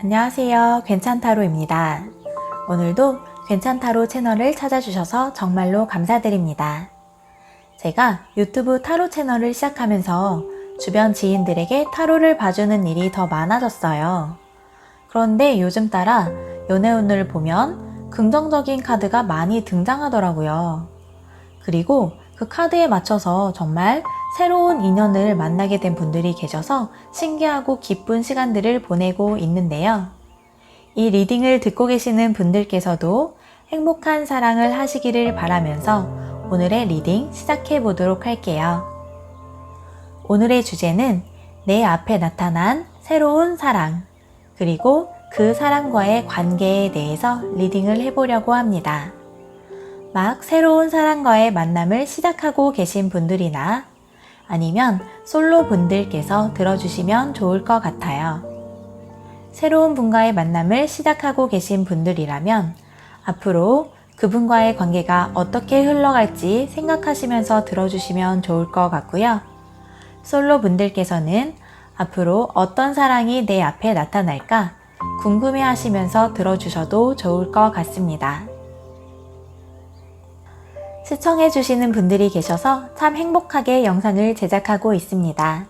안녕하세요. 괜찮타로입니다. 오늘도 괜찮타로 채널을 찾아주셔서 정말로 감사드립니다. 제가 유튜브 타로 채널을 시작하면서 주변 지인들에게 타로를 봐주는 일이 더 많아졌어요. 그런데 요즘 따라 연애운을 보면 긍정적인 카드가 많이 등장하더라고요. 그리고 그 카드에 맞춰서 정말 새로운 인연을 만나게 된 분들이 계셔서 신기하고 기쁜 시간들을 보내고 있는데요. 이 리딩을 듣고 계시는 분들께서도 행복한 사랑을 하시기를 바라면서 오늘의 리딩 시작해 보도록 할게요. 오늘의 주제는 내 앞에 나타난 새로운 사랑, 그리고 그 사람과의 관계에 대해서 리딩을 해보려고 합니다. 막 새로운 사람과의 만남을 시작하고 계신 분들이나 아니면 솔로 분들께서 들어주시면 좋을 것 같아요. 새로운 분과의 만남을 시작하고 계신 분들이라면 앞으로 그분과의 관계가 어떻게 흘러갈지 생각하시면서 들어주시면 좋을 것 같고요. 솔로 분들께서는 앞으로 어떤 사랑이 내 앞에 나타날까 궁금해 하시면서 들어주셔도 좋을 것 같습니다. 시청해주시는 분들이 계셔서 참 행복하게 영상을 제작하고 있습니다.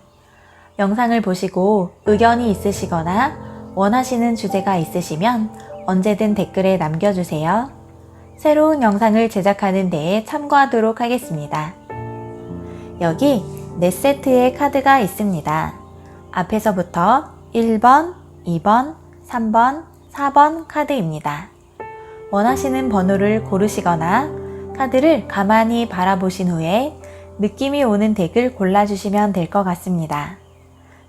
영상을 보시고 의견이 있으시거나 원하시는 주제가 있으시면 언제든 댓글에 남겨주세요. 새로운 영상을 제작하는 데에 참고하도록 하겠습니다. 여기 4세트의 카드가 있습니다. 앞에서부터 1번, 2번, 3번, 4번 카드입니다. 원하시는 번호를 고르시거나 카드를 가만히 바라보신 후에 느낌이 오는 덱을 골라주시면 될 것 같습니다.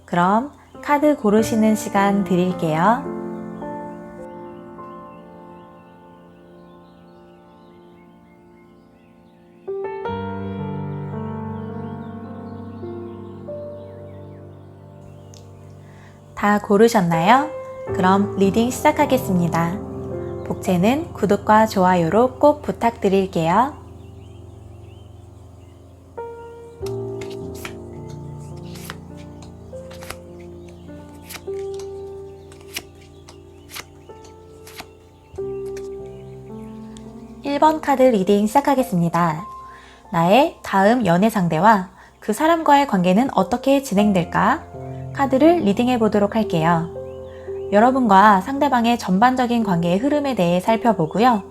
그럼 카드 고르시는 시간 드릴게요. 다 고르셨나요? 그럼 리딩 시작하겠습니다. 복채는 구독과 좋아요로 꼭 부탁드릴게요. (1번) 카드 리딩 시작하겠습니다. 나의 다음 연애 상대와 그 사람과의 관계는 어떻게 진행될까? 카드를 리딩해 보도록 할게요. 여러분과 상대방의 전반적인 관계의 흐름에 대해 살펴보고요.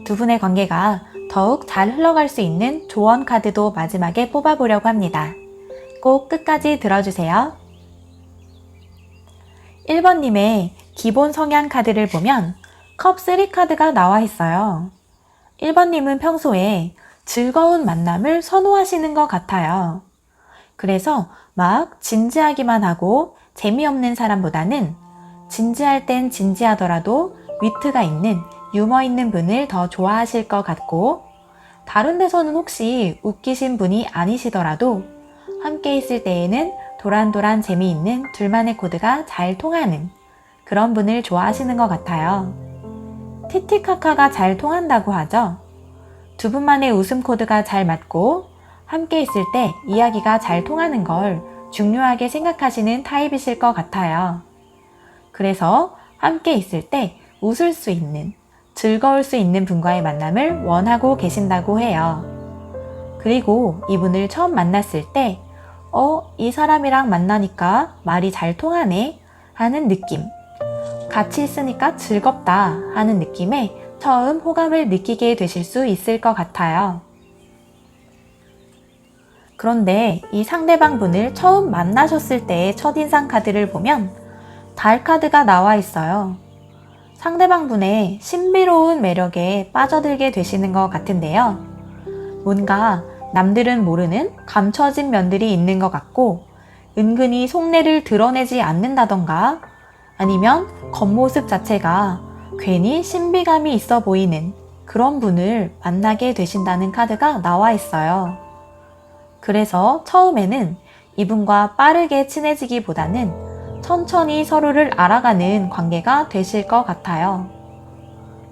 두 분의 관계가 더욱 잘 흘러갈 수 있는 조언 카드도 마지막에 뽑아보려고 합니다. 꼭 끝까지 들어주세요. 1번님의 기본 성향 카드를 보면 컵 3 카드가 나와 있어요. 1번님은 평소에 즐거운 만남을 선호하시는 것 같아요. 그래서 막 진지하기만 하고 재미없는 사람보다는 진지할 땐 진지하더라도 위트가 있는 유머 있는 분을 더 좋아하실 것 같고, 다른 데서는 혹시 웃기신 분이 아니시더라도 함께 있을 때에는 도란도란 재미있는 둘만의 코드가 잘 통하는 그런 분을 좋아하시는 것 같아요. 티티카카가 잘 통한다고 하죠. 두 분만의 웃음 코드가 잘 맞고 함께 있을 때 이야기가 잘 통하는 걸 중요하게 생각하시는 타입이실 것 같아요. 그래서 함께 있을 때 웃을 수 있는, 즐거울 수 있는 분과의 만남을 원하고 계신다고 해요. 그리고 이분을 처음 만났을 때 이 사람이랑 만나니까 말이 잘 통하네 하는 느낌, 같이 있으니까 즐겁다 하는 느낌에 처음 호감을 느끼게 되실 수 있을 것 같아요. 그런데 이 상대방 분을 처음 만나셨을 때의 첫인상 카드를 보면 달 카드가 나와 있어요. 상대방 분의 신비로운 매력에 빠져들게 되시는 것 같은데요. 뭔가 남들은 모르는 감춰진 면들이 있는 것 같고 은근히 속내를 드러내지 않는다던가 아니면 겉모습 자체가 괜히 신비감이 있어 보이는 그런 분을 만나게 되신다는 카드가 나와 있어요. 그래서 처음에는 이분과 빠르게 친해지기보다는 천천히 서로를 알아가는 관계가 되실 것 같아요.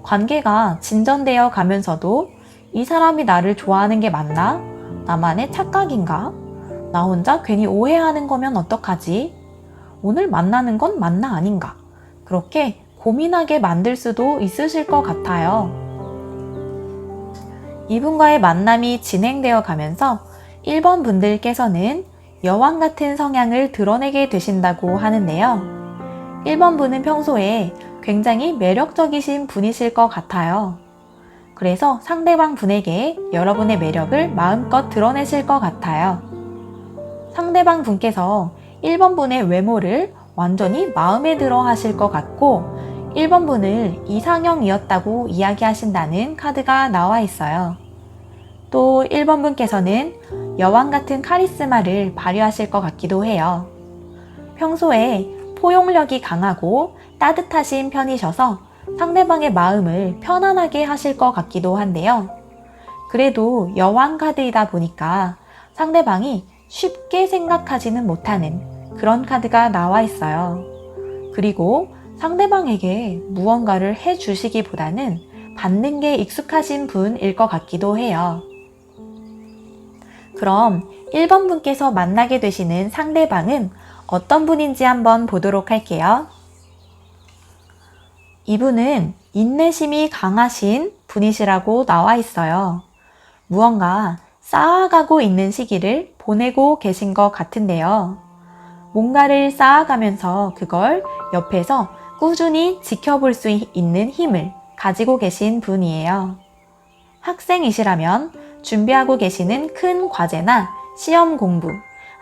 관계가 진전되어 가면서도 이 사람이 나를 좋아하는 게 맞나? 나만의 착각인가? 나 혼자 괜히 오해하는 거면 어떡하지? 오늘 만나는 건 맞나 아닌가? 그렇게 고민하게 만들 수도 있으실 것 같아요. 이분과의 만남이 진행되어 가면서 1번 분들께서는 여왕 같은 성향을 드러내게 되신다고 하는데요. 1번 분은 평소에 굉장히 매력적이신 분이실 것 같아요. 그래서 상대방 분에게 여러분의 매력을 마음껏 드러내실 것 같아요. 상대방 분께서 1번 분의 외모를 완전히 마음에 들어 하실 것 같고 1번 분을 이상형이었다고 이야기하신다는 카드가 나와 있어요. 또 1번 분께서는 여왕 같은 카리스마를 발휘하실 것 같기도 해요. 평소에 포용력이 강하고 따뜻하신 편이셔서 상대방의 마음을 편안하게 하실 것 같기도 한데요. 그래도 여왕 카드이다 보니까 상대방이 쉽게 생각하지는 못하는 그런 카드가 나와 있어요. 그리고 상대방에게 무언가를 해주시기보다는 받는 게 익숙하신 분일 것 같기도 해요. 그럼 1번 분께서 만나게 되시는 상대방은 어떤 분인지 한번 보도록 할게요. 이분은 인내심이 강하신 분이시라고 나와 있어요. 무언가 쌓아가고 있는 시기를 보내고 계신 것 같은데요. 뭔가를 쌓아가면서 그걸 옆에서 꾸준히 지켜볼 수 있는 힘을 가지고 계신 분이에요. 학생이시라면 준비하고 계시는 큰 과제나 시험 공부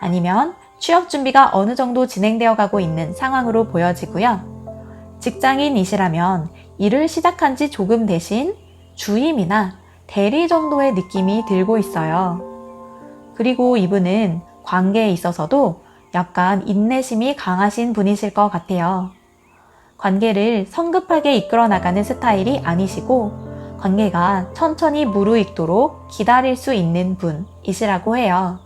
아니면 취업 준비가 어느 정도 진행되어 가고 있는 상황으로 보여지고요. 직장인이시라면 일을 시작한 지 조금 되신 주임이나 대리 정도의 느낌이 들고 있어요. 그리고 이분은 관계에 있어서도 약간 인내심이 강하신 분이실 것 같아요. 관계를 성급하게 이끌어 나가는 스타일이 아니시고 관계가 천천히 무르익도록 기다릴 수 있는 분이시라고 해요.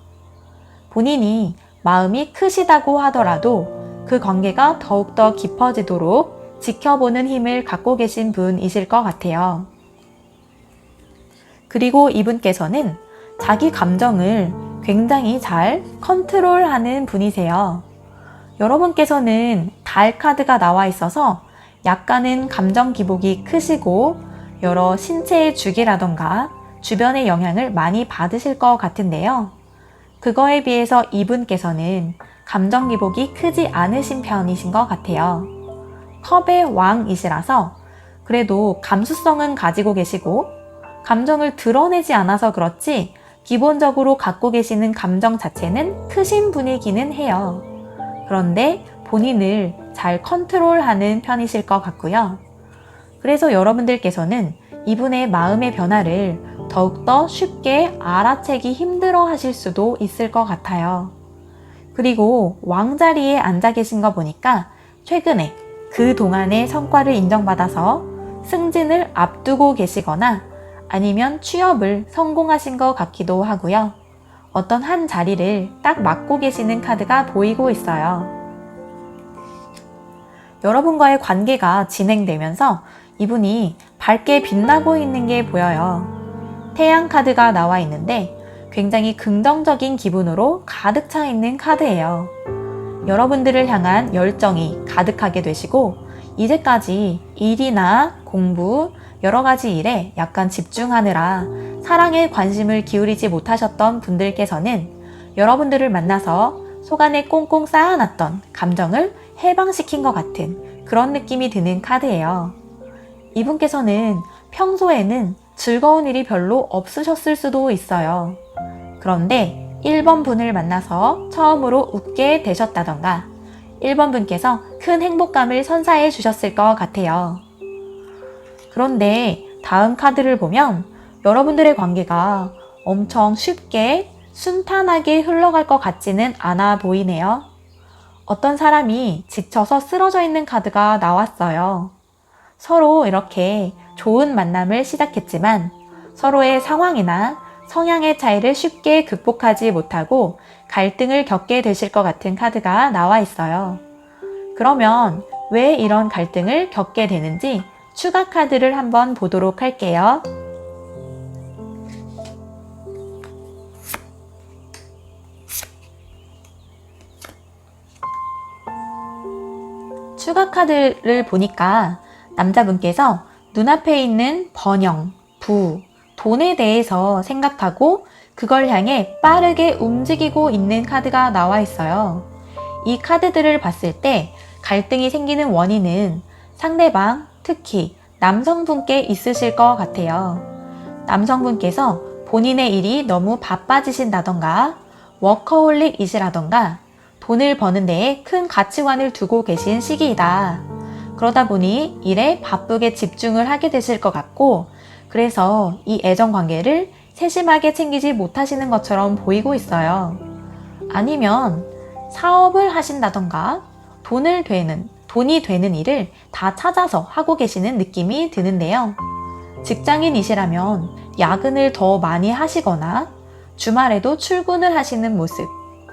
본인이 마음이 크시다고 하더라도 그 관계가 더욱더 깊어지도록 지켜보는 힘을 갖고 계신 분이실 것 같아요. 그리고 이분께서는 자기 감정을 굉장히 잘 컨트롤하는 분이세요. 여러분께서는 달 카드가 나와 있어서 약간은 감정 기복이 크시고 여러 신체의 주기라던가 주변의 영향을 많이 받으실 것 같은데요. 그거에 비해서 이분께서는 감정 기복이 크지 않으신 편이신 것 같아요. 컵의 왕이시라서 그래도 감수성은 가지고 계시고 감정을 드러내지 않아서 그렇지 기본적으로 갖고 계시는 감정 자체는 크신 분이기는 해요. 그런데 본인을 잘 컨트롤하는 편이실 것 같고요. 그래서 여러분들께서는 이분의 마음의 변화를 더욱더 쉽게 알아채기 힘들어 하실 수도 있을 것 같아요. 그리고 왕자리에 앉아 계신 거 보니까 최근에 그 동안의 성과를 인정받아서 승진을 앞두고 계시거나 아니면 취업을 성공하신 것 같기도 하고요. 어떤 한 자리를 딱 맡고 계시는 카드가 보이고 있어요. 여러분과의 관계가 진행되면서 이분이 밝게 빛나고 있는 게 보여요. 태양 카드가 나와 있는데 굉장히 긍정적인 기분으로 가득 차 있는 카드예요. 여러분들을 향한 열정이 가득하게 되시고 이제까지 일이나 공부, 여러 가지 일에 약간 집중하느라 사랑에 관심을 기울이지 못하셨던 분들께서는 여러분들을 만나서 속 안에 꽁꽁 쌓아놨던 감정을 해방시킨 것 같은 그런 느낌이 드는 카드예요. 이분께서는 평소에는 즐거운 일이 별로 없으셨을 수도 있어요. 그런데 1번 분을 만나서 처음으로 웃게 되셨다던가 1번 분께서 큰 행복감을 선사해 주셨을 것 같아요. 그런데 다음 카드를 보면 여러분들의 관계가 엄청 쉽게 순탄하게 흘러갈 것 같지는 않아 보이네요. 어떤 사람이 지쳐서 쓰러져 있는 카드가 나왔어요. 서로 이렇게 좋은 만남을 시작했지만 서로의 상황이나 성향의 차이를 쉽게 극복하지 못하고 갈등을 겪게 되실 것 같은 카드가 나와 있어요. 그러면 왜 이런 갈등을 겪게 되는지 추가 카드를 한번 보도록 할게요. 추가 카드를 보니까 남자분께서 눈앞에 있는 번영, 부, 돈에 대해서 생각하고 그걸 향해 빠르게 움직이고 있는 카드가 나와 있어요. 이 카드들을 봤을 때 갈등이 생기는 원인은 상대방, 특히 남성분께 있으실 것 같아요. 남성분께서 본인의 일이 너무 바빠지신다던가 워커홀릭이시라던가 돈을 버는 데에 큰 가치관을 두고 계신 시기이다. 그러다 보니 일에 바쁘게 집중을 하게 되실 것 같고, 그래서 이 애정 관계를 세심하게 챙기지 못하시는 것처럼 보이고 있어요. 아니면 사업을 하신다던가 돈이 되는 일을 다 찾아서 하고 계시는 느낌이 드는데요. 직장인이시라면 야근을 더 많이 하시거나 주말에도 출근을 하시는 모습,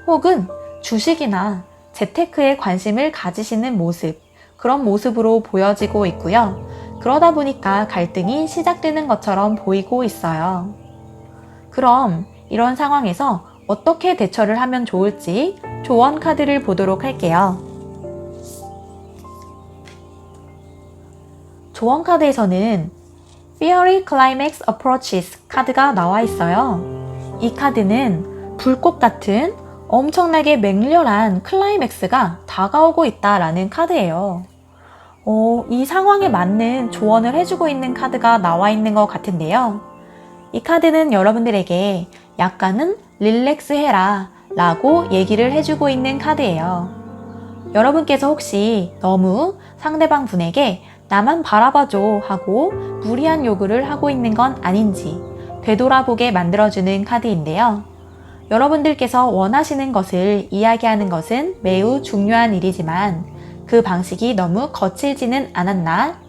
혹은 주식이나 재테크에 관심을 가지시는 모습, 그런 모습으로 보여지고 있고요. 그러다 보니까 갈등이 시작되는 것처럼 보이고 있어요. 그럼 이런 상황에서 어떻게 대처를 하면 좋을지 조언 카드를 보도록 할게요. 조언 카드에서는 Fiery Climax Approaches 카드가 나와 있어요. 이 카드는 불꽃 같은 엄청나게 맹렬한 클라이맥스가 다가오고 있다라는 카드예요. 이 상황에 맞는 조언을 해주고 있는 카드가 나와 있는 것 같은데요. 이 카드는 여러분들에게 약간은 릴렉스 해라 라고 얘기를 해주고 있는 카드예요. 여러분께서 혹시 너무 상대방 분에게 나만 바라봐줘 하고 무리한 요구를 하고 있는 건 아닌지 되돌아보게 만들어주는 카드인데요. 여러분들께서 원하시는 것을 이야기하는 것은 매우 중요한 일이지만 그 방식이 너무 거칠지는 않았나?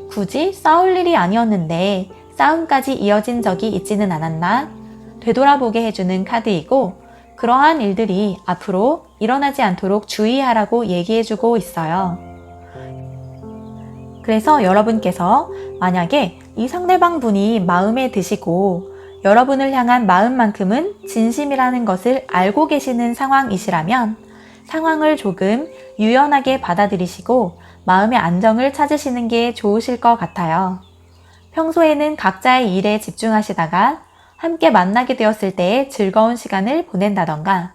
굳이 싸울 일이 아니었는데 싸움까지 이어진 적이 있지는 않았나? 되돌아보게 해주는 카드이고, 그러한 일들이 앞으로 일어나지 않도록 주의하라고 얘기해주고 있어요. 그래서 여러분께서 만약에 이 상대방 분이 마음에 드시고 여러분을 향한 마음만큼은 진심이라는 것을 알고 계시는 상황이시라면 상황을 조금 유연하게 받아들이시고 마음의 안정을 찾으시는 게 좋으실 것 같아요. 평소에는 각자의 일에 집중하시다가 함께 만나게 되었을 때 즐거운 시간을 보낸다던가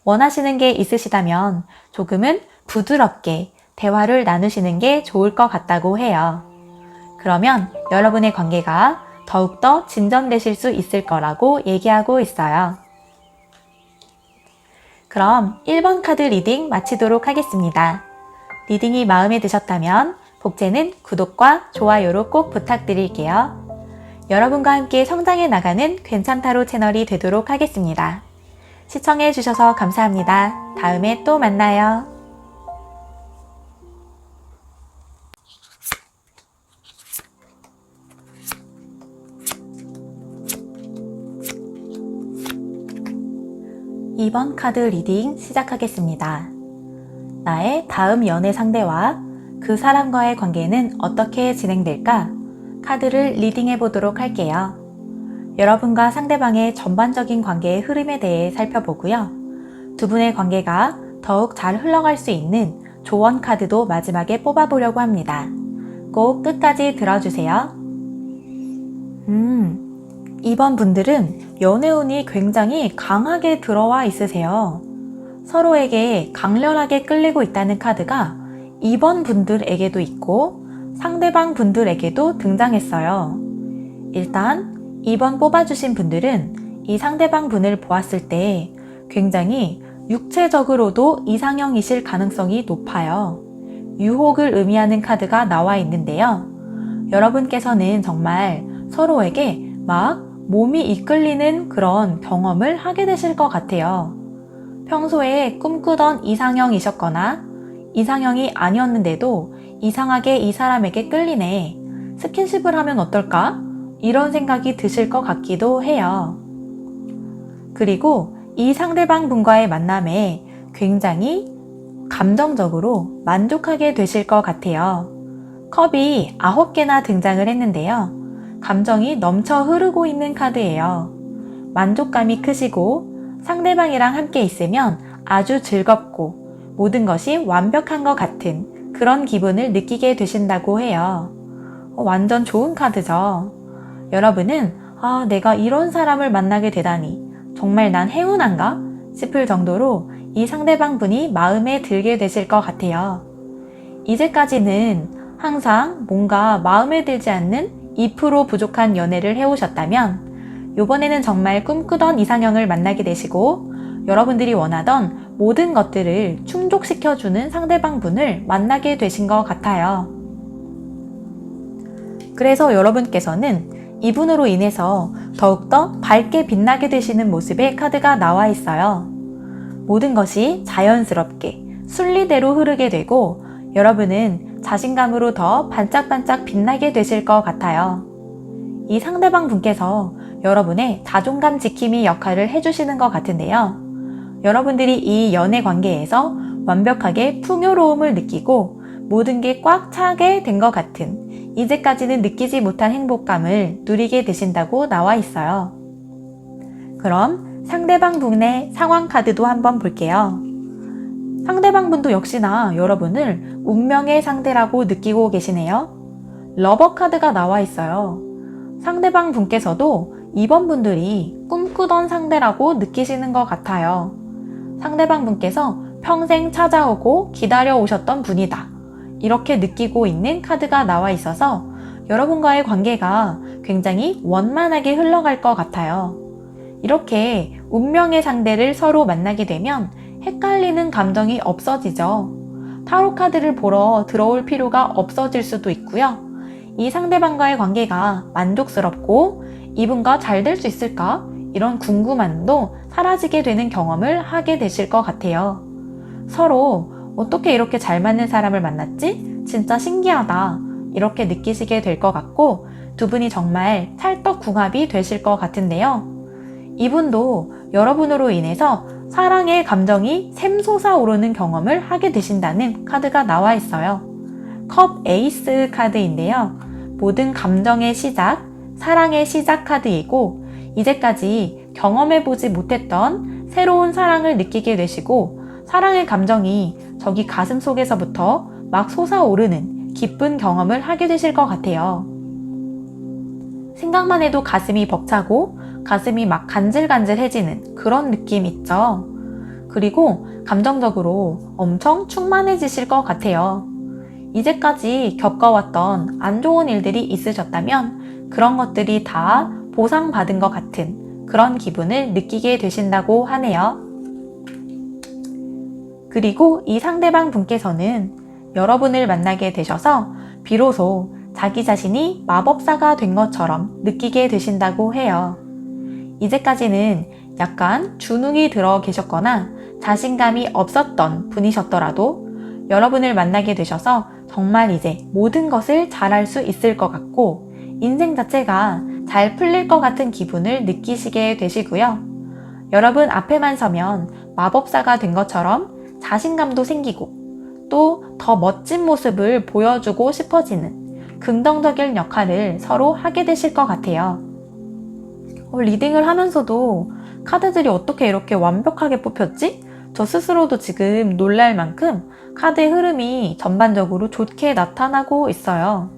원하시는 게 있으시다면 조금은 부드럽게 대화를 나누시는 게 좋을 것 같다고 해요. 그러면 여러분의 관계가 더욱더 진전되실 수 있을 거라고 얘기하고 있어요. 그럼 1번 카드 리딩 마치도록 하겠습니다. 리딩이 마음에 드셨다면 복제는 구독과 좋아요로 꼭 부탁드릴게요. 여러분과 함께 성장해 나가는 괜찮다로 채널이 되도록 하겠습니다. 시청해 주셔서 감사합니다. 다음에 또 만나요. (2번) 카드 리딩 시작하겠습니다. 나의 다음 연애 상대와 그 사람과의 관계는 어떻게 진행될까? 카드를 리딩해 보도록 할게요. 여러분과 상대방의 전반적인 관계의 흐름에 대해 살펴보고요. 두 분의 관계가 더욱 잘 흘러갈 수 있는 조언 카드도 마지막에 뽑아보려고 합니다. 꼭 끝까지 들어주세요. 이번 분들은 연애운이 굉장히 강하게 들어와 있으세요. 서로에게 강렬하게 끌리고 있다는 카드가 이번 분들에게도 있고 상대방 분들에게도 등장했어요. 일단 2번 뽑아주신 분들은 이 상대방 분을 보았을 때 굉장히 육체적으로도 이상형이실 가능성이 높아요. 유혹을 의미하는 카드가 나와 있는데요. 여러분께서는 정말 서로에게 막 몸이 이끌리는 그런 경험을 하게 되실 것 같아요. 평소에 꿈꾸던 이상형이셨거나 이상형이 아니었는데도 이상하게 이 사람에게 끌리네. 스킨십을 하면 어떨까? 이런 생각이 드실 것 같기도 해요. 그리고 이 상대방 분과의 만남에 굉장히 감정적으로 만족하게 되실 것 같아요. 컵이 9개나 등장을 했는데요. 감정이 넘쳐 흐르고 있는 카드예요. 만족감이 크시고 상대방이랑 함께 있으면 아주 즐겁고 모든 것이 완벽한 것 같은 그런 기분을 느끼게 되신다고 해요. 완전 좋은 카드죠. 여러분은 내가 이런 사람을 만나게 되다니 정말 난 행운한가? 싶을 정도로 이 상대방 분이 마음에 들게 되실 것 같아요. 이제까지는 항상 뭔가 마음에 들지 않는 2% 부족한 연애를 해오셨다면 이번에는 정말 꿈꾸던 이상형을 만나게 되시고 여러분들이 원하던 모든 것들을 충족시켜주는 상대방 분을 만나게 되신 것 같아요. 그래서 여러분께서는 이분으로 인해서 더욱더 밝게 빛나게 되시는 모습의 카드가 나와 있어요. 모든 것이 자연스럽게 순리대로 흐르게 되고 여러분은 자신감으로 더 반짝반짝 빛나게 되실 것 같아요. 이 상대방 분께서 여러분의 자존감 지킴이 역할을 해주시는 것 같은데요. 여러분들이 이 연애 관계에서 완벽하게 풍요로움을 느끼고 모든 게 꽉 차게 된 것 같은 이제까지는 느끼지 못한 행복감을 누리게 되신다고 나와 있어요. 그럼 상대방 분의 상황 카드도 한번 볼게요. 상대방 분도 역시나 여러분을 운명의 상대라고 느끼고 계시네요. 러버 카드가 나와 있어요. 상대방 분께서도 이번 분들이 꿈꾸던 상대라고 느끼시는 것 같아요. 상대방 분께서 평생 찾아오고 기다려 오셨던 분이다. 이렇게 느끼고 있는 카드가 나와 있어서 여러분과의 관계가 굉장히 원만하게 흘러갈 것 같아요. 이렇게 운명의 상대를 서로 만나게 되면 헷갈리는 감정이 없어지죠. 타로 카드를 보러 들어올 필요가 없어질 수도 있고요. 이 상대방과의 관계가 만족스럽고 이분과 잘 될 수 있을까? 이런 궁금함도 사라지게 되는 경험을 하게 되실 것 같아요. 서로 어떻게 이렇게 잘 맞는 사람을 만났지? 진짜 신기하다. 이렇게 느끼시게 될 것 같고 두 분이 정말 찰떡궁합이 되실 것 같은데요. 이분도 여러분으로 인해서 사랑의 감정이 샘솟아 오르는 경험을 하게 되신다는 카드가 나와 있어요. 컵 에이스 카드인데요. 모든 감정의 시작, 사랑의 시작 카드이고 이제까지 경험해보지 못했던 새로운 사랑을 느끼게 되시고 사랑의 감정이 저기 가슴 속에서부터 막 솟아오르는 기쁜 경험을 하게 되실 것 같아요. 생각만 해도 가슴이 벅차고 가슴이 막 간질간질해지는 그런 느낌 있죠. 그리고 감정적으로 엄청 충만해지실 것 같아요. 이제까지 겪어왔던 안 좋은 일들이 있으셨다면 그런 것들이 다 보상받은 것 같은 그런 기분을 느끼게 되신다고 하네요. 그리고 이 상대방 분께서는 여러분을 만나게 되셔서 비로소 자기 자신이 마법사가 된 것처럼 느끼게 되신다고 해요. 이제까지는 약간 주눅이 들어 계셨거나 자신감이 없었던 분이셨더라도 여러분을 만나게 되셔서 정말 이제 모든 것을 잘할 수 있을 것 같고 인생 자체가 잘 풀릴 것 같은 기분을 느끼시게 되시고요. 여러분 앞에만 서면 마법사가 된 것처럼 자신감도 생기고 또 더 멋진 모습을 보여주고 싶어지는 긍정적인 역할을 서로 하게 되실 것 같아요. 리딩을 하면서도 카드들이 어떻게 이렇게 완벽하게 뽑혔지? 저 스스로도 지금 놀랄 만큼 카드의 흐름이 전반적으로 좋게 나타나고 있어요.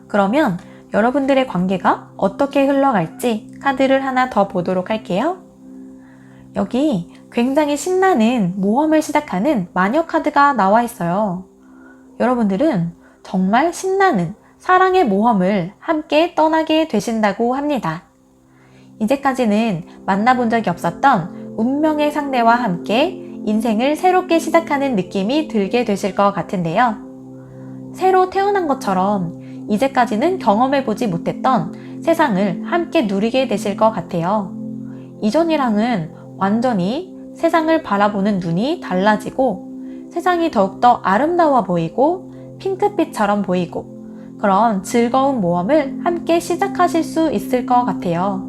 그러면 여러분들의 관계가 어떻게 흘러갈지 카드를 하나 더 보도록 할게요. 여기 굉장히 신나는 모험을 시작하는 마녀 카드가 나와 있어요. 여러분들은 정말 신나는 사랑의 모험을 함께 떠나게 되신다고 합니다. 이제까지는 만나본 적이 없었던 운명의 상대와 함께 인생을 새롭게 시작하는 느낌이 들게 되실 것 같은데요. 새로 태어난 것처럼 이제까지는 경험해보지 못했던 세상을 함께 누리게 되실 것 같아요. 이전이랑은 완전히 세상을 바라보는 눈이 달라지고 세상이 더욱더 아름다워 보이고 핑크빛처럼 보이고 그런 즐거운 모험을 함께 시작하실 수 있을 것 같아요.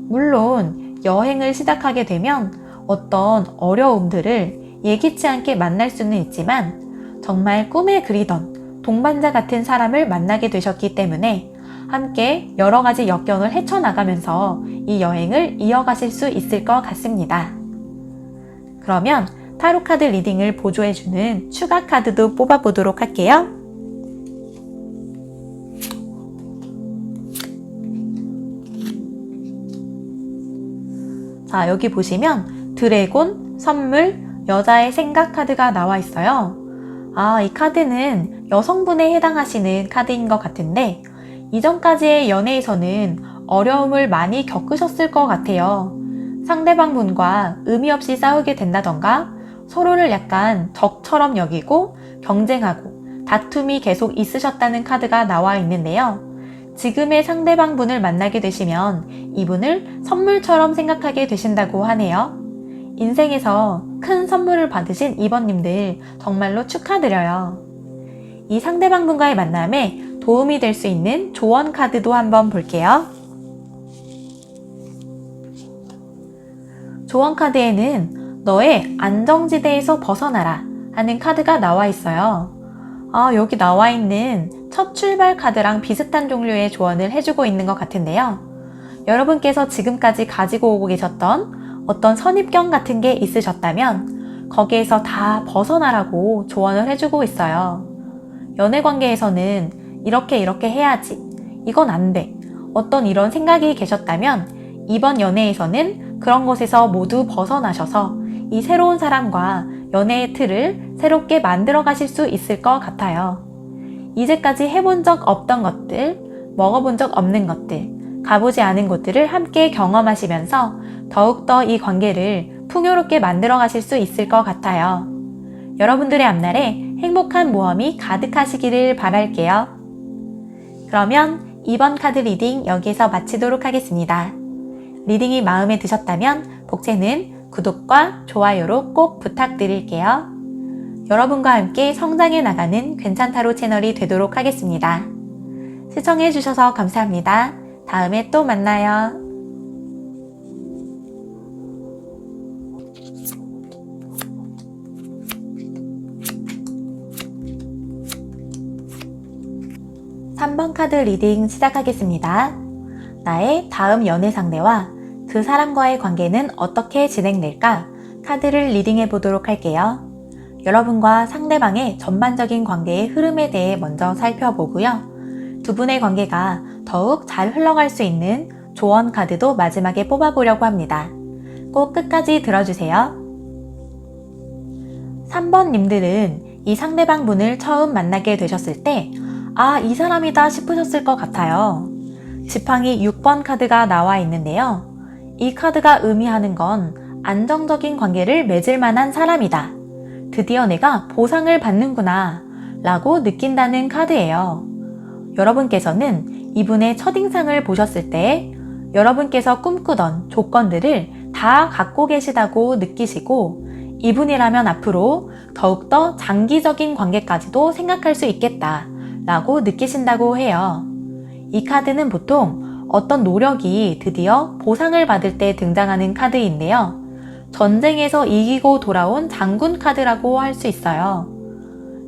물론 여행을 시작하게 되면 어떤 어려움들을 예기치 않게 만날 수는 있지만 정말 꿈에 그리던 동반자 같은 사람을 만나게 되셨기 때문에 함께 여러 가지 역경을 헤쳐나가면서 이 여행을 이어가실 수 있을 것 같습니다. 그러면 타로 카드 리딩을 보조해주는 추가 카드도 뽑아보도록 할게요. 자, 여기 보시면 드래곤, 선물, 여자의 생각 카드가 나와 있어요. 이 카드는 여성분에 해당하시는 카드인 것 같은데 이전까지의 연애에서는 어려움을 많이 겪으셨을 것 같아요. 상대방 분과 의미 없이 싸우게 된다던가 서로를 약간 적처럼 여기고 경쟁하고 다툼이 계속 있으셨다는 카드가 나와 있는데요. 지금의 상대방 분을 만나게 되시면 이분을 선물처럼 생각하게 되신다고 하네요. 인생에서 큰 선물을 받으신 이번님들 정말로 축하드려요. 이 상대방 분과의 만남에 도움이 될 수 있는 조언 카드도 한번 볼게요. 조언 카드에는 너의 안정지대에서 벗어나라 하는 카드가 나와 있어요. 여기 나와 있는 첫 출발 카드랑 비슷한 종류의 조언을 해주고 있는 것 같은데요. 여러분께서 지금까지 가지고 오고 계셨던 어떤 선입견 같은 게 있으셨다면 거기에서 다 벗어나라고 조언을 해주고 있어요. 연애 관계에서는 이렇게 해야지, 이건 안 돼, 어떤 이런 생각이 계셨다면 이번 연애에서는 그런 것에서 모두 벗어나셔서 이 새로운 사람과 연애의 틀을 새롭게 만들어 가실 수 있을 것 같아요. 이제까지 해본 적 없던 것들, 먹어본 적 없는 것들, 가보지 않은 곳들을 함께 경험하시면서 더욱더 이 관계를 풍요롭게 만들어 가실 수 있을 것 같아요. 여러분들의 앞날에 행복한 모험이 가득하시기를 바랄게요. 그러면 이번 카드 리딩 여기에서 마치도록 하겠습니다. 리딩이 마음에 드셨다면 복채는 구독과 좋아요로 꼭 부탁드릴게요. 여러분과 함께 성장해 나가는 괜찮타로 채널이 되도록 하겠습니다. 시청해주셔서 감사합니다. 다음에 또 만나요. (3번) 카드 리딩 시작하겠습니다. 나의 다음 연애 상대와 그 사람과의 관계는 어떻게 진행될까? 카드를 리딩해 보도록 할게요. 여러분과 상대방의 전반적인 관계의 흐름에 대해 먼저 살펴보고요. 두 분의 관계가 더욱 잘 흘러갈 수 있는 조언 카드도 마지막에 뽑아보려고 합니다. 꼭 끝까지 들어주세요. 3번 님들은 이 상대방 분을 처음 만나게 되셨을 때 이 사람이다 싶으셨을 것 같아요. 지팡이 6번 카드가 나와 있는데요. 이 카드가 의미하는 건 안정적인 관계를 맺을 만한 사람이다. 드디어 내가 보상을 받는구나 라고 느낀다는 카드예요. 여러분께서는 이분의 첫인상을 보셨을 때 여러분께서 꿈꾸던 조건들을 다 갖고 계시다고 느끼시고 이분이라면 앞으로 더욱더 장기적인 관계까지도 생각할 수 있겠다 라고 느끼신다고 해요. 이 카드는 보통 어떤 노력이 드디어 보상을 받을 때 등장하는 카드인데요. 전쟁에서 이기고 돌아온 장군 카드라고 할 수 있어요.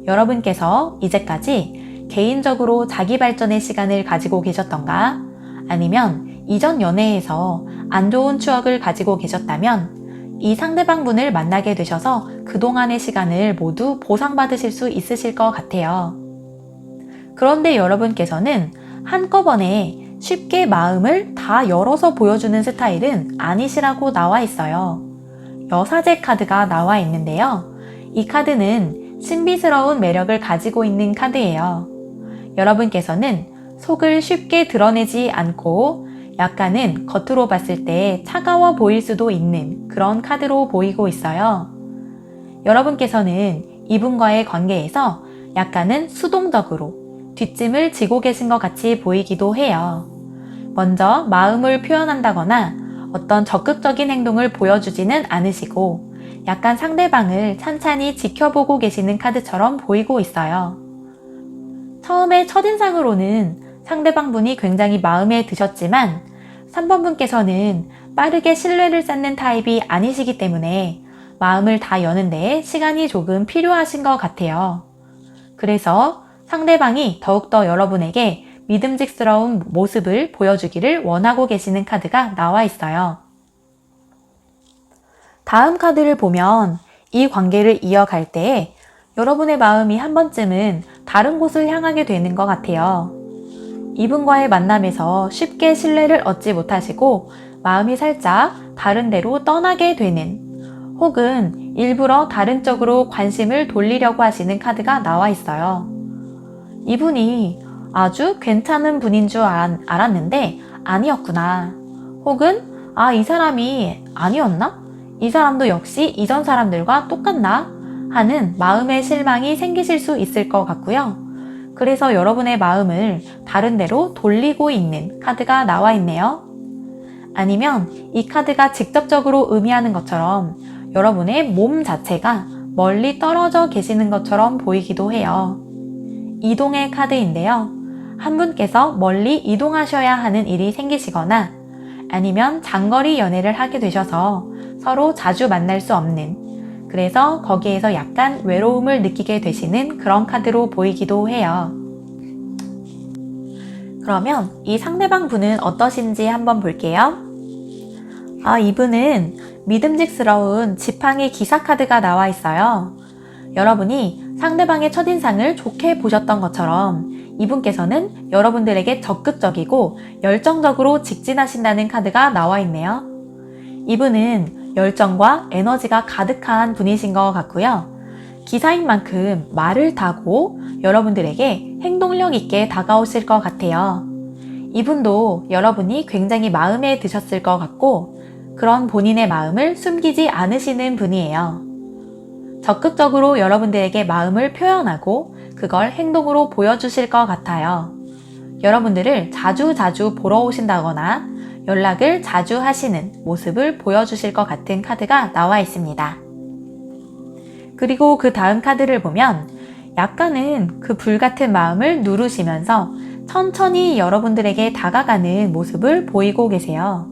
여러분께서 이제까지 개인적으로 자기 발전의 시간을 가지고 계셨던가 아니면 이전 연애에서 안 좋은 추억을 가지고 계셨다면 이 상대방 분을 만나게 되셔서 그동안의 시간을 모두 보상받으실 수 있으실 것 같아요. 그런데 여러분께서는 한꺼번에 쉽게 마음을 다 열어서 보여주는 스타일은 아니시라고 나와 있어요. 여사제 카드가 나와 있는데요. 이 카드는 신비스러운 매력을 가지고 있는 카드예요. 여러분께서는 속을 쉽게 드러내지 않고 약간은 겉으로 봤을 때 차가워 보일 수도 있는 그런 카드로 보이고 있어요. 여러분께서는 이분과의 관계에서 약간은 수동적으로 뒷짐을 지고 계신 것 같이 보이기도 해요. 먼저 마음을 표현한다거나 어떤 적극적인 행동을 보여주지는 않으시고 약간 상대방을 찬찬히 지켜보고 계시는 카드처럼 보이고 있어요. 처음에 첫인상으로는 상대방 분이 굉장히 마음에 드셨지만 3번 분께서는 빠르게 신뢰를 쌓는 타입이 아니시기 때문에 마음을 다 여는 데에 시간이 조금 필요하신 것 같아요. 그래서 상대방이 더욱더 여러분에게 믿음직스러운 모습을 보여주기를 원하고 계시는 카드가 나와 있어요. 다음 카드를 보면 이 관계를 이어갈 때에 여러분의 마음이 한 번쯤은 다른 곳을 향하게 되는 것 같아요. 이분과의 만남에서 쉽게 신뢰를 얻지 못하시고 마음이 살짝 다른 데로 떠나게 되는, 혹은 일부러 다른 쪽으로 관심을 돌리려고 하시는 카드가 나와 있어요. 이분이 아주 괜찮은 분인 줄 알았는데 아니었구나. 혹은 이 사람이 아니었나? 이 사람도 역시 이전 사람들과 똑같나? 하는 마음의 실망이 생기실 수 있을 것 같고요. 그래서 여러분의 마음을 다른 데로 돌리고 있는 카드가 나와 있네요. 아니면 이 카드가 직접적으로 의미하는 것처럼 여러분의 몸 자체가 멀리 떨어져 계시는 것처럼 보이기도 해요. 이동의 카드인데요. 한 분께서 멀리 이동하셔야 하는 일이 생기시거나 아니면 장거리 연애를 하게 되셔서 서로 자주 만날 수 없는, 그래서 거기에서 약간 외로움을 느끼게 되시는 그런 카드로 보이기도 해요. 그러면 이 상대방 분은 어떠신지 한번 볼게요. 이분은 믿음직스러운 지팡이 기사 카드가 나와 있어요. 여러분이 상대방의 첫인상을 좋게 보셨던 것처럼 이분께서는 여러분들에게 적극적이고 열정적으로 직진하신다는 카드가 나와 있네요. 이분은 열정과 에너지가 가득한 분이신 것 같고요. 기사인 만큼 말을 타고 여러분들에게 행동력 있게 다가오실 것 같아요. 이분도 여러분이 굉장히 마음에 드셨을 것 같고 그런 본인의 마음을 숨기지 않으시는 분이에요. 적극적으로 여러분들에게 마음을 표현하고 그걸 행동으로 보여주실 것 같아요. 여러분들을 자주 보러 오신다거나 연락을 자주 하시는 모습을 보여주실 것 같은 카드가 나와 있습니다. 그리고 그 다음 카드를 보면 약간은 그 불같은 마음을 누르시면서 천천히 여러분들에게 다가가는 모습을 보이고 계세요.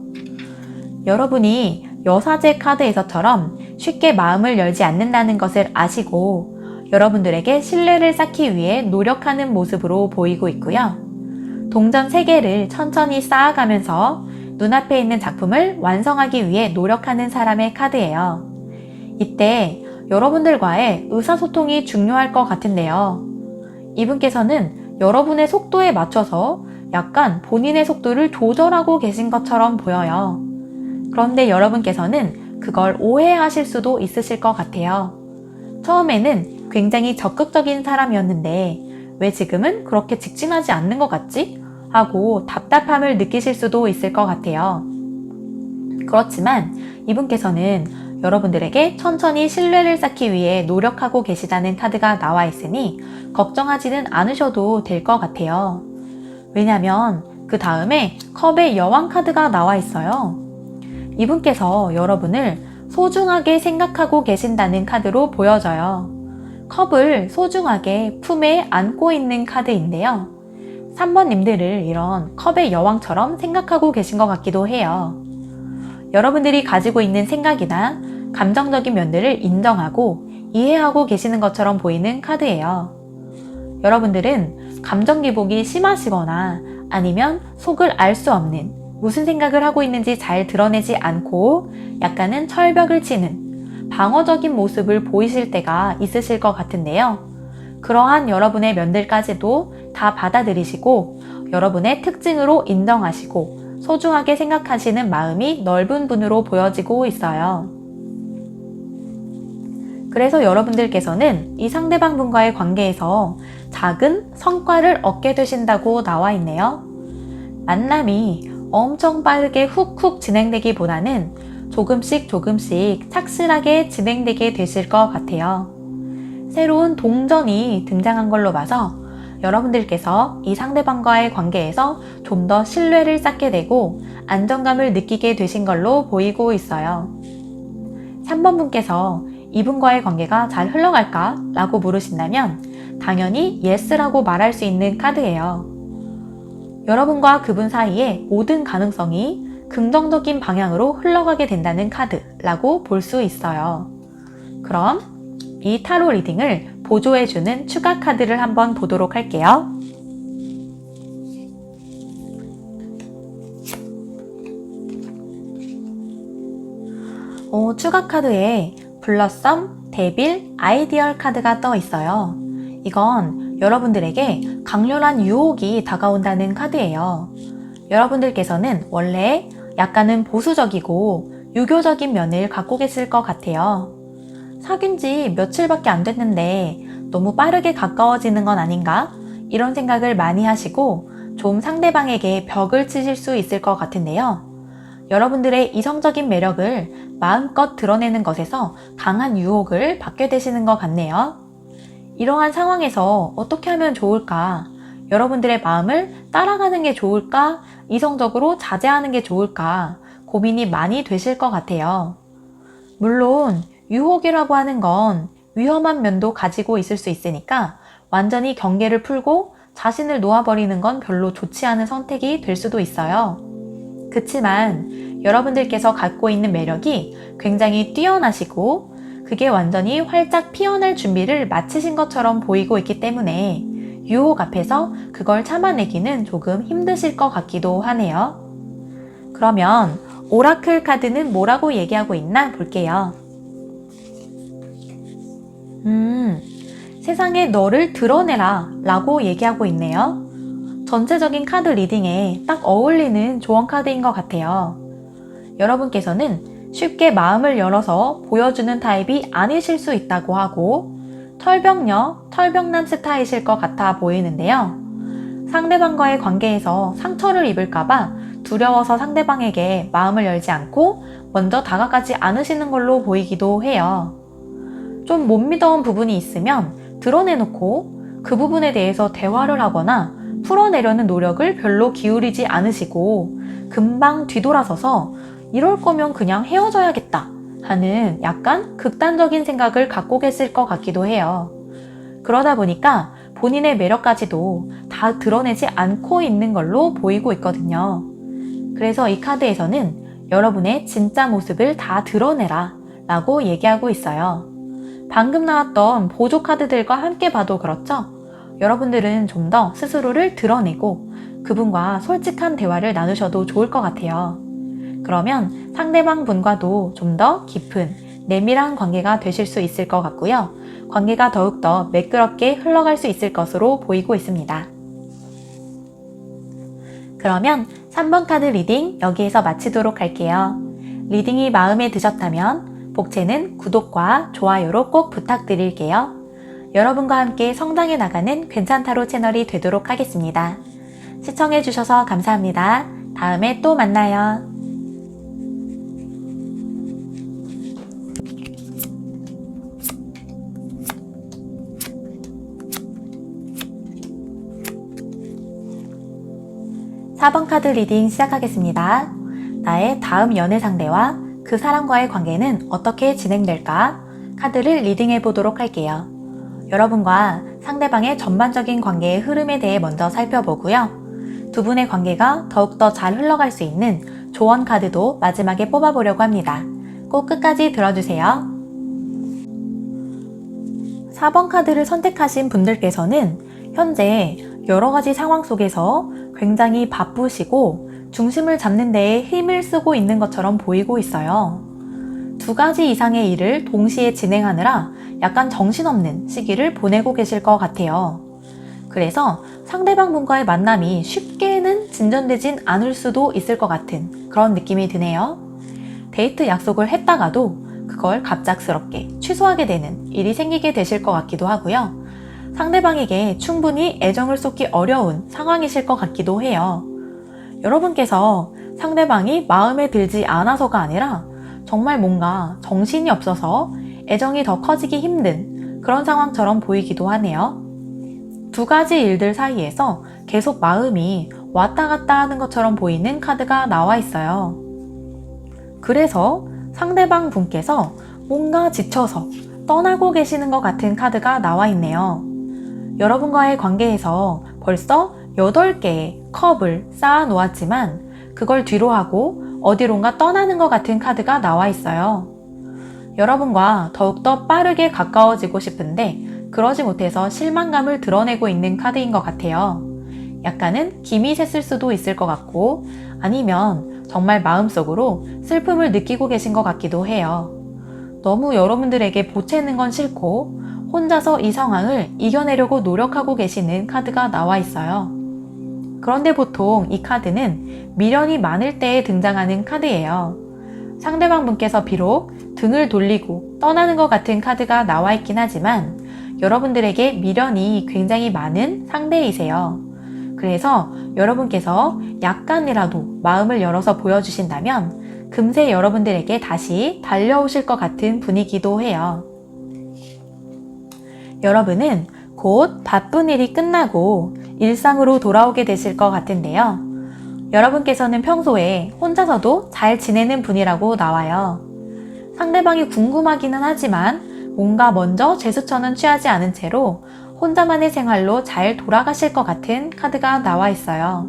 여러분이 여사제 카드에서처럼 쉽게 마음을 열지 않는다는 것을 아시고 여러분들에게 신뢰를 쌓기 위해 노력하는 모습으로 보이고 있고요. 동전 3개를 천천히 쌓아가면서 눈앞에 있는 작품을 완성하기 위해 노력하는 사람의 카드예요. 이때 여러분들과의 의사소통이 중요할 것 같은데요. 이분께서는 여러분의 속도에 맞춰서 약간 본인의 속도를 조절하고 계신 것처럼 보여요. 그런데 여러분께서는 그걸 오해하실 수도 있으실 것 같아요. 처음에는 굉장히 적극적인 사람이었는데 왜 지금은 그렇게 직진하지 않는 것 같지? 하고 답답함을 느끼실 수도 있을 것 같아요. 그렇지만 이분께서는 여러분들에게 천천히 신뢰를 쌓기 위해 노력하고 계시다는 카드가 나와 있으니 걱정하지는 않으셔도 될 것 같아요. 왜냐면 그 다음에 컵의 여왕 카드가 나와 있어요. 이분께서 여러분을 소중하게 생각하고 계신다는 카드로 보여져요. 컵을 소중하게 품에 안고 있는 카드인데요. 3번님들을 이런 컵의 여왕처럼 생각하고 계신 것 같기도 해요. 여러분들이 가지고 있는 생각이나 감정적인 면들을 인정하고 이해하고 계시는 것처럼 보이는 카드예요. 여러분들은 감정 기복이 심하시거나 아니면 속을 알 수 없는, 무슨 생각을 하고 있는지 잘 드러내지 않고 약간은 철벽을 치는 방어적인 모습을 보이실 때가 있으실 것 같은데요. 그러한 여러분의 면들까지도 다 받아들이시고 여러분의 특징으로 인정하시고 소중하게 생각하시는 마음이 넓은 분으로 보여지고 있어요. 그래서 여러분들께서는 이 상대방 분과의 관계에서 작은 성과를 얻게 되신다고 나와 있네요. 만남이 엄청 빠르게 훅훅 진행되기보다는 조금씩 착실하게 진행되게 되실 것 같아요. 새로운 동전이 등장한 걸로 봐서 여러분들께서 이 상대방과의 관계에서 좀 더 신뢰를 쌓게 되고 안정감을 느끼게 되신 걸로 보이고 있어요. 3번 분께서 이분과의 관계가 잘 흘러갈까? 라고 물으신다면 당연히 yes라고 말할 수 있는 카드예요. 여러분과 그분 사이의 모든 가능성이 긍정적인 방향으로 흘러가게 된다는 카드라고 볼 수 있어요. 그럼 이 타로 리딩을 보조해주는 추가 카드를 한번 보도록 할게요. 추가 카드에 블러썸, 데빌 아이디얼 카드가 떠 있어요. 이건 여러분들에게 강렬한 유혹이 다가온다는 카드예요. 여러분들께서는 원래 약간은 보수적이고 유교적인 면을 갖고 계실 것 같아요. 사귄 지 며칠밖에 안 됐는데 너무 빠르게 가까워지는 건 아닌가? 이런 생각을 많이 하시고 좀 상대방에게 벽을 치실 수 있을 것 같은데요. 여러분들의 이성적인 매력을 마음껏 드러내는 것에서 강한 유혹을 받게 되시는 것 같네요. 이러한 상황에서 어떻게 하면 좋을까? 여러분들의 마음을 따라가는 게 좋을까? 이성적으로 자제하는 게 좋을까? 고민이 많이 되실 것 같아요. 물론 유혹이라고 하는 건 위험한 면도 가지고 있을 수 있으니까 완전히 경계를 풀고 자신을 놓아버리는 건 별로 좋지 않은 선택이 될 수도 있어요. 그치만 여러분들께서 갖고 있는 매력이 굉장히 뛰어나시고 그게 완전히 활짝 피어날 준비를 마치신 것처럼 보이고 있기 때문에 유혹 앞에서 그걸 참아내기는 조금 힘드실 것 같기도 하네요. 그러면 오라클 카드는 뭐라고 얘기하고 있나 볼게요. 세상에 너를 드러내라 라고 얘기하고 있네요. 전체적인 카드 리딩에 딱 어울리는 조언 카드인 것 같아요. 여러분께서는 쉽게 마음을 열어서 보여주는 타입이 아니실 수 있다고 하고 털벽녀, 털벽남 스타일이실 것 같아 보이는데요. 상대방과의 관계에서 상처를 입을까봐 두려워서 상대방에게 마음을 열지 않고 먼저 다가가지 않으시는 걸로 보이기도 해요. 좀 못 믿어온 부분이 있으면 드러내놓고 그 부분에 대해서 대화를 하거나 풀어내려는 노력을 별로 기울이지 않으시고 금방 뒤돌아서서 이럴 거면 그냥 헤어져야겠다 하는 약간 극단적인 생각을 갖고 계실 것 같기도 해요. 그러다 보니까 본인의 매력까지도 다 드러내지 않고 있는 걸로 보이고 있거든요. 그래서 이 카드에서는 여러분의 진짜 모습을 다 드러내라 라고 얘기하고 있어요. 방금 나왔던 보조 카드들과 함께 봐도 그렇죠? 여러분들은 좀 더 스스로를 드러내고 그분과 솔직한 대화를 나누셔도 좋을 것 같아요. 그러면 상대방 분과도 좀 더 깊은 내밀한 관계가 되실 수 있을 것 같고요. 관계가 더욱더 매끄럽게 흘러갈 수 있을 것으로 보이고 있습니다. 그러면 3번 카드 리딩 여기에서 마치도록 할게요. 리딩이 마음에 드셨다면 복채는 구독과 좋아요로 꼭 부탁드릴게요. 여러분과 함께 성장해 나가는 괜찮다로 채널이 되도록 하겠습니다. 시청해주셔서 감사합니다. 다음에 또 만나요. (4번) 카드 리딩 시작하겠습니다. 나의 다음 연애 상대와 그 사람과의 관계는 어떻게 진행될까? 카드를 리딩해 보도록 할게요. 여러분과 상대방의 전반적인 관계의 흐름에 대해 먼저 살펴보고요. 두 분의 관계가 더욱더 잘 흘러갈 수 있는 조언 카드도 마지막에 뽑아보려고 합니다. 꼭 끝까지 들어주세요. 4번 카드를 선택하신 분들께서는 현재 여러가지 상황 속에서 굉장히 바쁘시고 중심을 잡는 데에 힘을 쓰고 있는 것처럼 보이고 있어요. 2가지 이상의 일을 동시에 진행하느라 약간 정신없는 시기를 보내고 계실 것 같아요. 그래서 상대방 분과의 만남이 쉽게는 진전되진 않을 수도 있을 것 같은 그런 느낌이 드네요. 데이트 약속을 했다가도 그걸 갑작스럽게 취소하게 되는 일이 생기게 되실 것 같기도 하고요. 상대방에게 충분히 애정을 쏟기 어려운 상황이실 것 같기도 해요. 여러분께서 상대방이 마음에 들지 않아서가 아니라 정말 뭔가 정신이 없어서 애정이 더 커지기 힘든 그런 상황처럼 보이기도 하네요. 2가지 일들 사이에서 계속 마음이 왔다 갔다 하는 것처럼 보이는 카드가 나와 있어요. 그래서 상대방 분께서 뭔가 지쳐서 떠나고 계시는 것 같은 카드가 나와 있네요. 여러분과의 관계에서 벌써 8개의 컵을 쌓아 놓았지만 그걸 뒤로하고 어디론가 떠나는 것 같은 카드가 나와 있어요. 여러분과 더욱더 빠르게 가까워지고 싶은데 그러지 못해서 실망감을 드러내고 있는 카드인 것 같아요. 약간은 김이 샜을 수도 있을 것 같고 아니면 정말 마음속으로 슬픔을 느끼고 계신 것 같기도 해요. 너무 여러분들에게 보채는 건 싫고 혼자서 이 상황을 이겨내려고 노력하고 계시는 카드가 나와 있어요. 그런데 보통 이 카드는 미련이 많을 때에 등장하는 카드예요. 상대방 분께서 비록 등을 돌리고 떠나는 것 같은 카드가 나와 있긴 하지만 여러분들에게 미련이 굉장히 많은 상대이세요. 그래서 여러분께서 약간이라도 마음을 열어서 보여주신다면 금세 여러분들에게 다시 달려오실 것 같은 분위기도 해요. 여러분은 곧 바쁜 일이 끝나고 일상으로 돌아오게 되실 것 같은데요. 여러분께서는 평소에 혼자서도 잘 지내는 분이라고 나와요. 상대방이 궁금하기는 하지만 뭔가 먼저 제스처는 취하지 않은 채로 혼자만의 생활로 잘 돌아가실 것 같은 카드가 나와 있어요.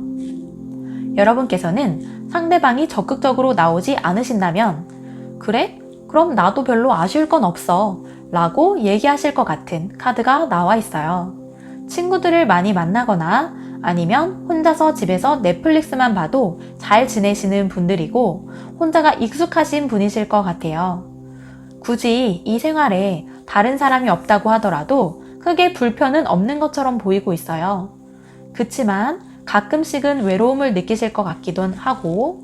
여러분께서는 상대방이 적극적으로 나오지 않으신다면 그래? 그럼 나도 별로 아쉬울 건 없어 라고 얘기하실 것 같은 카드가 나와 있어요. 친구들을 많이 만나거나 아니면 혼자서 집에서 넷플릭스만 봐도 잘 지내시는 분들이고 혼자가 익숙하신 분이실 것 같아요. 굳이 이 생활에 다른 사람이 없다고 하더라도 크게 불편은 없는 것처럼 보이고 있어요. 그치만 가끔씩은 외로움을 느끼실 것 같기도 하고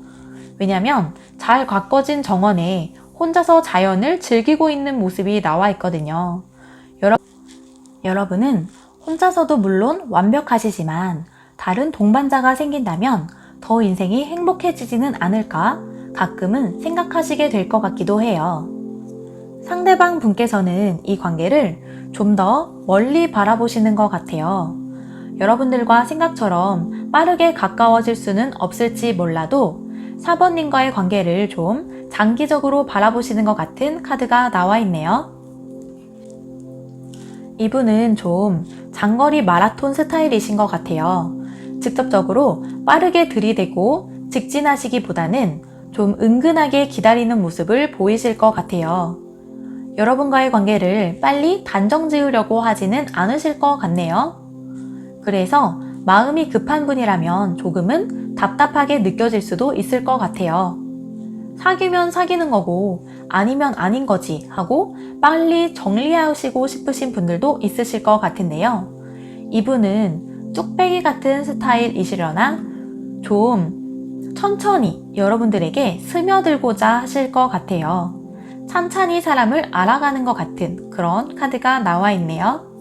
왜냐면 잘 가꿔진 정원에 혼자서 자연을 즐기고 있는 모습이 나와 있거든요. 여러분은 혼자서도 물론 완벽하시지만 다른 동반자가 생긴다면 더 인생이 행복해지지는 않을까 가끔은 생각하시게 될 것 같기도 해요. 상대방 분께서는 이 관계를 좀 더 멀리 바라보시는 것 같아요. 여러분들과 생각처럼 빠르게 가까워질 수는 없을지 몰라도 4번님과의 관계를 좀 장기적으로 바라보시는 것 같은 카드가 나와 있네요. 이분은 좀 장거리 마라톤 스타일이신 것 같아요. 직접적으로 빠르게 들이대고 직진하시기보다는 좀 은근하게 기다리는 모습을 보이실 것 같아요. 여러분과의 관계를 빨리 단정 지으려고 하지는 않으실 것 같네요. 그래서 마음이 급한 분이라면 조금은 답답하게 느껴질 수도 있을 것 같아요. 사귀면 사귀는 거고 아니면 아닌 거지 하고 빨리 정리하시고 싶으신 분들도 있으실 것 같은데요. 이분은 뚝배기 같은 스타일이시려나 좀 천천히 여러분들에게 스며들고자 하실 것 같아요. 찬찬히 사람을 알아가는 것 같은 그런 카드가 나와 있네요.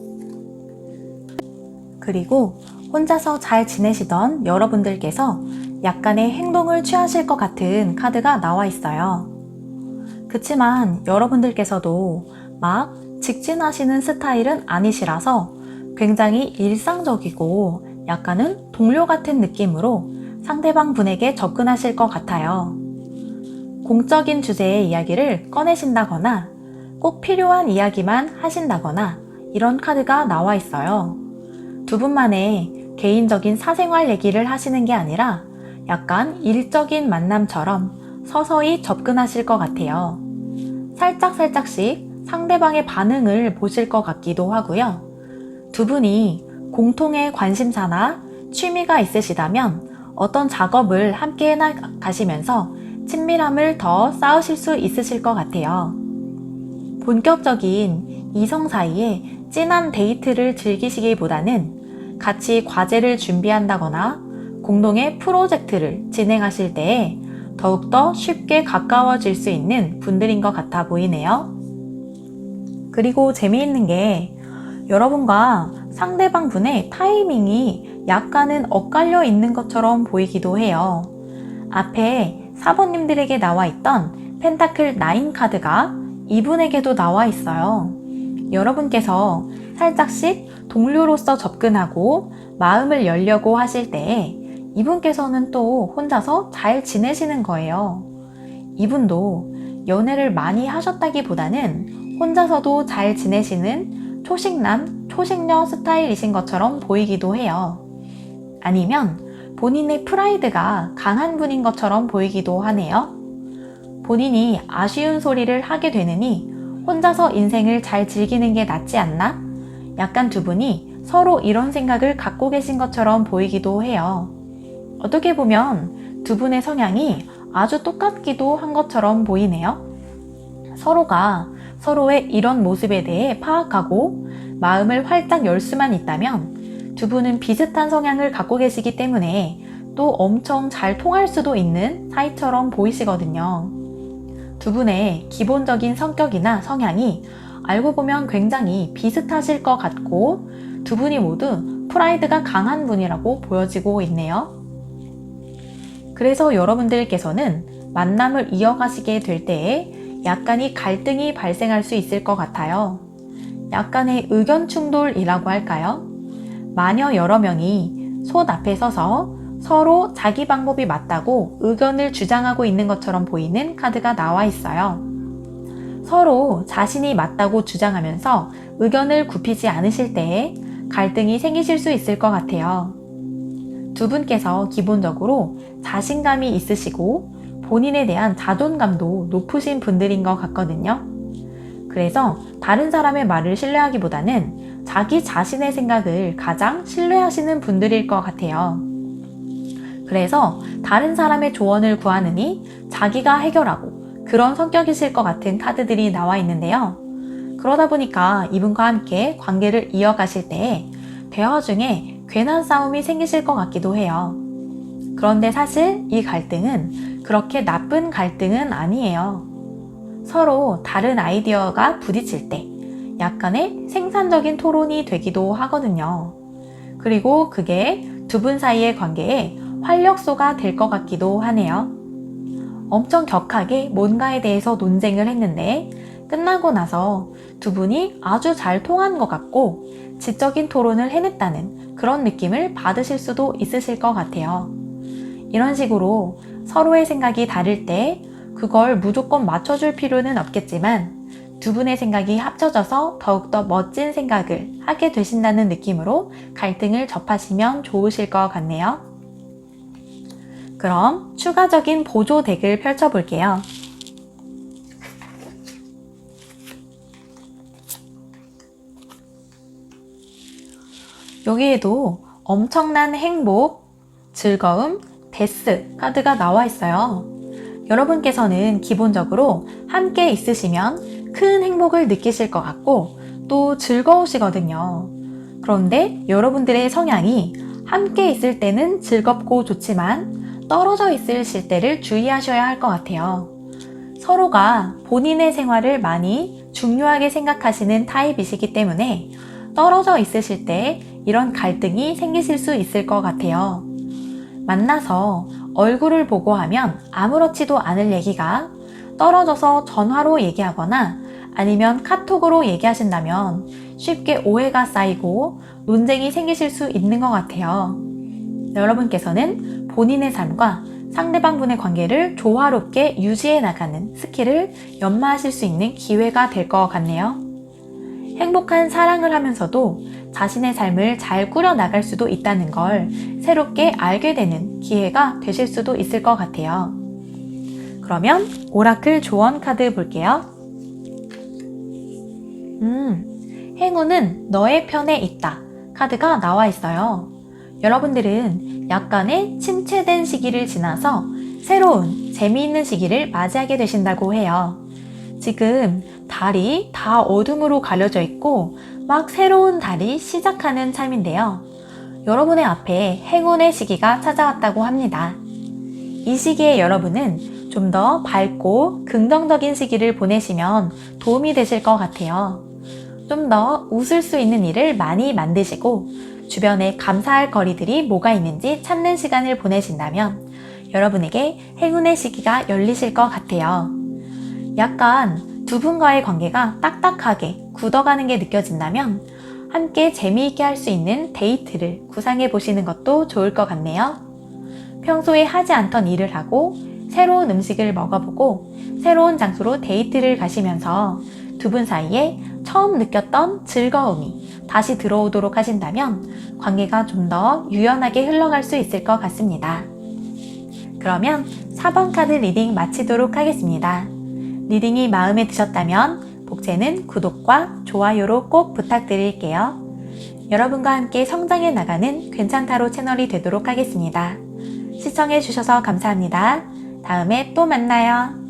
그리고 혼자서 잘 지내시던 여러분들께서 약간의 행동을 취하실 것 같은 카드가 나와 있어요. 그치만 여러분들께서도 막 직진하시는 스타일은 아니시라서 굉장히 일상적이고 약간은 동료 같은 느낌으로 상대방 분에게 접근하실 것 같아요. 공적인 주제의 이야기를 꺼내신다거나 꼭 필요한 이야기만 하신다거나 이런 카드가 나와 있어요. 두 분만의 개인적인 사생활 얘기를 하시는 게 아니라 약간 일적인 만남처럼 서서히 접근하실 것 같아요. 살짝씩 상대방의 반응을 보실 것 같기도 하고요. 두 분이 공통의 관심사나 취미가 있으시다면 어떤 작업을 함께 가시면서 친밀함을 더 쌓으실 수 있으실 것 같아요. 본격적인 이성 사이에 진한 데이트를 즐기시기보다는 같이 과제를 준비한다거나 공동의 프로젝트를 진행하실 때에 더욱더 쉽게 가까워질 수 있는 분들인 것 같아 보이네요. 그리고 재미있는 게 여러분과 상대방 분의 타이밍이 약간은 엇갈려 있는 것처럼 보이기도 해요. 앞에 4번님들에게 나와 있던 펜타클 9 카드가 이분에게도 나와 있어요. 여러분께서 살짝씩 동료로서 접근하고 마음을 열려고 하실 때 이분께서는 또 혼자서 잘 지내시는 거예요. 이분도 연애를 많이 하셨다기보다는 혼자서도 잘 지내시는 초식남, 초식녀 스타일이신 것처럼 보이기도 해요. 아니면 본인의 프라이드가 강한 분인 것처럼 보이기도 하네요. 본인이 아쉬운 소리를 하게 되느니 혼자서 인생을 잘 즐기는 게 낫지 않나? 약간 두 분이 서로 이런 생각을 갖고 계신 것처럼 보이기도 해요. 어떻게 보면 두 분의 성향이 아주 똑같기도 한 것처럼 보이네요. 서로가 서로의 이런 모습에 대해 파악하고 마음을 활짝 열 수만 있다면 두 분은 비슷한 성향을 갖고 계시기 때문에 또 엄청 잘 통할 수도 있는 사이처럼 보이시거든요. 두 분의 기본적인 성격이나 성향이 알고 보면 굉장히 비슷하실 것 같고 두 분이 모두 프라이드가 강한 분이라고 보여지고 있네요. 그래서 여러분들께서는 만남을 이어가시게 될 때에 약간의 갈등이 발생할 수 있을 것 같아요. 약간의 의견 충돌이라고 할까요? 마녀 여러 명이 솥 앞에 서서 서로 자기 방법이 맞다고 의견을 주장하고 있는 것처럼 보이는 카드가 나와 있어요. 서로 자신이 맞다고 주장하면서 의견을 굽히지 않으실 때에 갈등이 생기실 수 있을 것 같아요. 두 분께서 기본적으로 자신감이 있으시고 본인에 대한 자존감도 높으신 분들인 것 같거든요. 그래서 다른 사람의 말을 신뢰하기보다는 자기 자신의 생각을 가장 신뢰하시는 분들일 것 같아요. 그래서 다른 사람의 조언을 구하느니 자기가 해결하고 그런 성격이실 것 같은 카드들이 나와 있는데요. 그러다 보니까 이분과 함께 관계를 이어가실 때 대화 중에 괜한 싸움이 생기실 것 같기도 해요. 그런데 사실 이 갈등은 그렇게 나쁜 갈등은 아니에요. 서로 다른 아이디어가 부딪힐 때 약간의 생산적인 토론이 되기도 하거든요. 그리고 그게 두 분 사이의 관계에 활력소가 될 것 같기도 하네요. 엄청 격하게 뭔가에 대해서 논쟁을 했는데 끝나고 나서 두 분이 아주 잘 통한 것 같고 지적인 토론을 해냈다는 그런 느낌을 받으실 수도 있으실 것 같아요. 이런 식으로 서로의 생각이 다를 때 그걸 무조건 맞춰줄 필요는 없겠지만 두 분의 생각이 합쳐져서 더욱더 멋진 생각을 하게 되신다는 느낌으로 갈등을 접하시면 좋으실 것 같네요. 그럼 추가적인 보조 덱을 펼쳐볼게요. 여기에도 엄청난 행복, 즐거움, 데스 카드가 나와 있어요. 여러분께서는 기본적으로 함께 있으시면 큰 행복을 느끼실 것 같고 또 즐거우시거든요. 그런데 여러분들의 성향이 함께 있을 때는 즐겁고 좋지만 떨어져 있으실 때를 주의하셔야 할 것 같아요. 서로가 본인의 생활을 많이 중요하게 생각하시는 타입이시기 때문에 떨어져 있으실 때 이런 갈등이 생기실 수 있을 것 같아요. 만나서 얼굴을 보고 하면 아무렇지도 않을 얘기가 떨어져서 전화로 얘기하거나 아니면 카톡으로 얘기하신다면 쉽게 오해가 쌓이고 논쟁이 생기실 수 있는 것 같아요. 여러분께서는 본인의 삶과 상대방 분의 관계를 조화롭게 유지해 나가는 스킬을 연마하실 수 있는 기회가 될 것 같네요. 행복한 사랑을 하면서도 자신의 삶을 잘 꾸려나갈 수도 있다는 걸 새롭게 알게 되는 기회가 되실 수도 있을 것 같아요. 그러면 오라클 조언 카드 볼게요. 행운은 너의 편에 있다 카드가 나와 있어요. 여러분들은 약간의 침체된 시기를 지나서 새로운 재미있는 시기를 맞이하게 되신다고 해요. 지금 달이 다 어둠으로 가려져 있고 막 새로운 달이 시작하는 참인데요. 여러분의 앞에 행운의 시기가 찾아왔다고 합니다. 이 시기에 여러분은 좀 더 밝고 긍정적인 시기를 보내시면 도움이 되실 것 같아요. 좀 더 웃을 수 있는 일을 많이 만드시고 주변에 감사할 거리들이 뭐가 있는지 찾는 시간을 보내신다면 여러분에게 행운의 시기가 열리실 것 같아요. 약간 두 분과의 관계가 딱딱하게 굳어가는 게 느껴진다면 함께 재미있게 할 수 있는 데이트를 구상해 보시는 것도 좋을 것 같네요. 평소에 하지 않던 일을 하고 새로운 음식을 먹어보고 새로운 장소로 데이트를 가시면서 두 분 사이에 처음 느꼈던 즐거움이 다시 들어오도록 하신다면 관계가 좀 더 유연하게 흘러갈 수 있을 것 같습니다. 그러면 4번 카드 리딩 마치도록 하겠습니다. 리딩이 마음에 드셨다면 복채는 구독과 좋아요로 꼭 부탁드릴게요. 여러분과 함께 성장해 나가는 괜찮다로 채널이 되도록 하겠습니다. 시청해주셔서 감사합니다. 다음에 또 만나요.